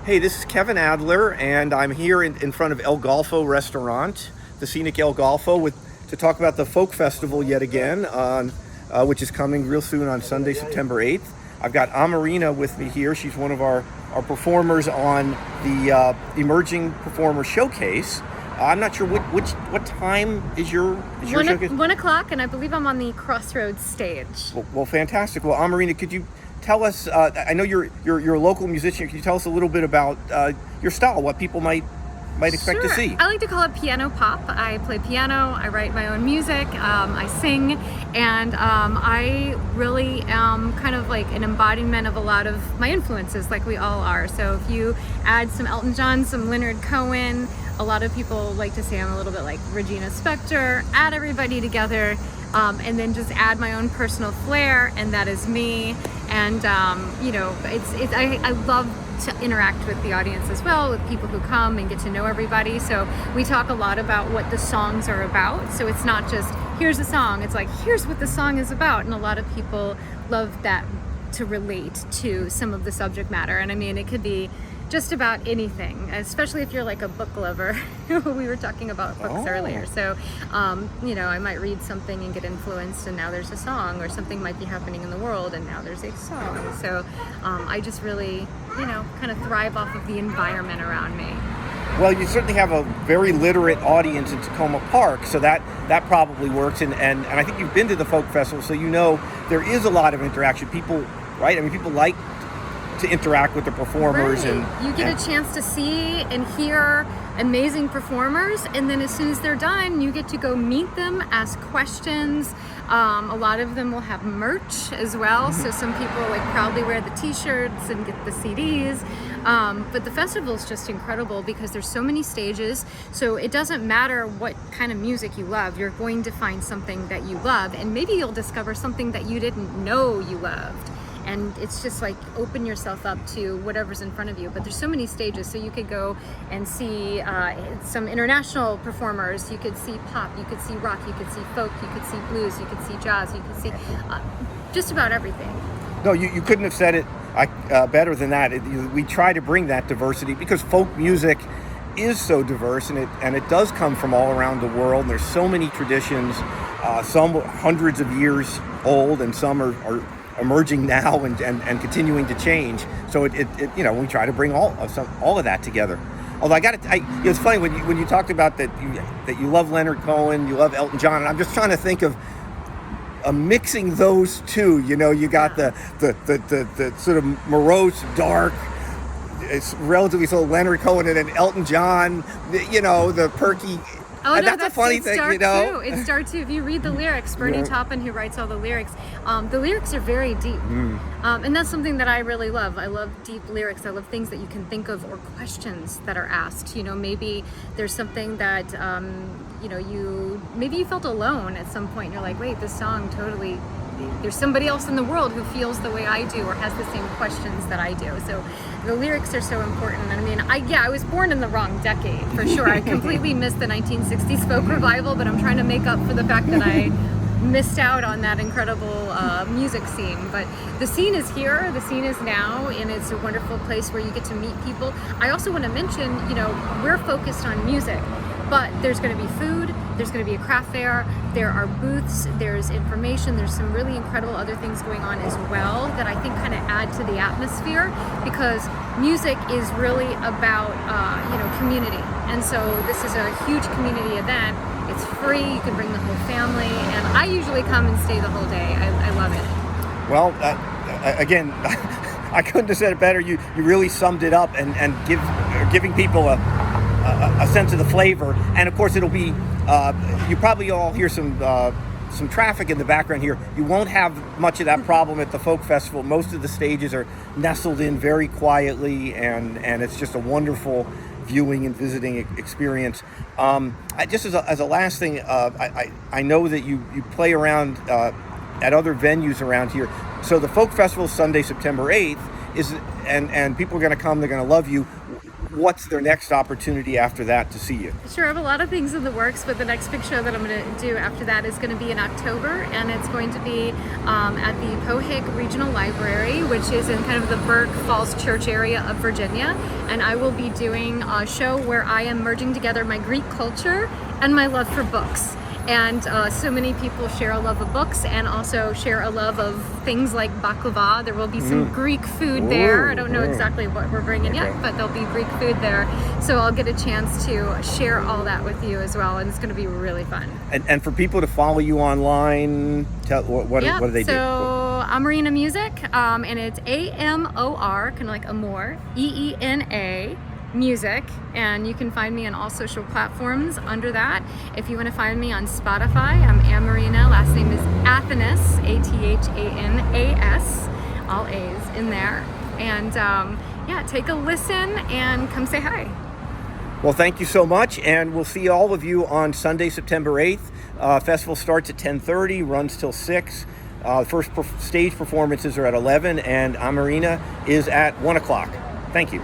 Hey, this is Kevin Adler, and I'm here in front of El Golfo Restaurant, the scenic El Golfo, to talk about the Folk Festival yet again, which is coming real soon on Sunday, September 8th. I've got Amoreena with me here. She's one of our performers on the Emerging Performer Showcase. I'm not sure what time is your showcase? 1 o'clock, and I believe I'm on the Crossroads stage. Well, fantastic. Well, Amoreena, could you tell us? I know you're a local musician. Can you tell us a little bit about your style? What people might expect to see? I like to call it piano pop. I play piano. I write my own music. I sing, and I really am kind of like an embodiment of a lot of my influences, like we all are. So if you add some Elton John, some Leonard Cohen. A lot of people like to say I'm a little bit like Regina Spektor. Add everybody together, and then just add my own personal flair, and that is me. And I love to interact with the audience as well, with people who come and get to know everybody. So we talk a lot about what the songs are about. So it's not just here's a song. It's like here's what the song is about, and a lot of people love that to relate to some of the subject matter. And I mean, it could be just about anything, especially if you're like a book lover. We were talking about books earlier. So, I might read something and get influenced, and now there's a song, or something might be happening in the world, and now there's a song. So I just really, kind of thrive off of the environment around me. Well, you certainly have a very literate audience in Takoma Park, so that probably works. And I think you've been to the Folk Festival, so there is a lot of interaction. People, right? I mean, people like to interact with the performers, right. And you get a chance to see and hear amazing performers, and then as soon as they're done, you get to go meet them, ask questions. A lot of them will have merch as well, so some people like proudly wear the t-shirts and get the CDs. But the festival is just incredible because there's so many stages, so it doesn't matter what kind of music you love, you're going to find something that you love, and maybe you'll discover something that you didn't know you loved. And it's just like open yourself up to whatever's in front of you. But there's so many stages, so you could go and see some international performers. You could see pop, you could see rock, you could see folk, you could see blues, you could see jazz, you could see just about everything. No, you couldn't have said it better than that. We try to bring that diversity because folk music is so diverse, and it does come from all around the world. And there's so many traditions, some hundreds of years old, and some are emerging now and continuing to change. So we try to bring all of that together. Although it's funny when you talked about that you love Leonard Cohen, you love Elton John, and I'm just trying to think of mixing those two. You got the sort of morose, dark, it's relatively so Leonard Cohen, and then Elton John, the perky. Oh, and no, that's a funny thing, too. It's dark too. If you read the lyrics, Bernie Taupin, who writes all the lyrics are very deep. And that's something that I really love. I love deep lyrics. I love things that you can think of, or questions that are asked. Maybe there's something that, maybe you felt alone at some point. And you're like, wait, this song totally, there's somebody else in the world who feels the way I do, or has the same questions that I do. So the lyrics are so important. And I mean, I was born in the wrong decade, for sure. I completely missed the 1960s folk revival, but I'm trying to make up for the fact that I missed out on that incredible music scene. But the scene is here, the scene is now, and it's a wonderful place where you get to meet people. I also want to mention, we're focused on music, but there's going to be food, there's going to be a craft fair, there are booths, there's information, there's some really incredible other things going on as well that I think kind of add to the atmosphere, because music is really about community. And so this is a huge community event. It's free, you can bring the whole family, and I usually come and stay the whole day. I love it. Well, again, I couldn't have said it better. You really summed it up, and giving people a sense of the flavor. And of course, it'll be you probably all hear some traffic in the background here. You won't have much of that problem at the Folk Festival. Most of the stages are nestled in very quietly, and it's just a wonderful viewing and visiting experience. Just as a last thing, I know that you play around at other venues around here. So the Folk Festival Sunday, September 8th and people are going to come. They're going to love you. what's their next opportunity after that to see you? Sure, I have a lot of things in the works, but the next big show that I'm going to do after that is going to be in October, and it's going to be at the Pohick Regional Library, which is in kind of the Burke Falls Church area of Virginia. And I will be doing a show where I am merging together my Greek culture and my love for books. And so many people share a love of books and also share a love of things like baklava. There will be some Greek food there. I don't know exactly what we're bringing yet, but there'll be Greek food there. So I'll get a chance to share all that with you as well, and it's going to be really fun. And for people to follow you online, what do they do? So Amoreena Music, and it's AMOR, kind of like Amor, EENA. Music, and you can find me on all social platforms under that. If you want to find me on Spotify, I'm Amoreena, last name is Athanas, Athanas, all A's in there. And take a listen and come say hi. Well, thank you so much, and we'll see all of you on Sunday, September 8th. Festival starts at 10:30, runs till 6. First stage performances are at 11, and Amoreena is at 1 o'clock. Thank you.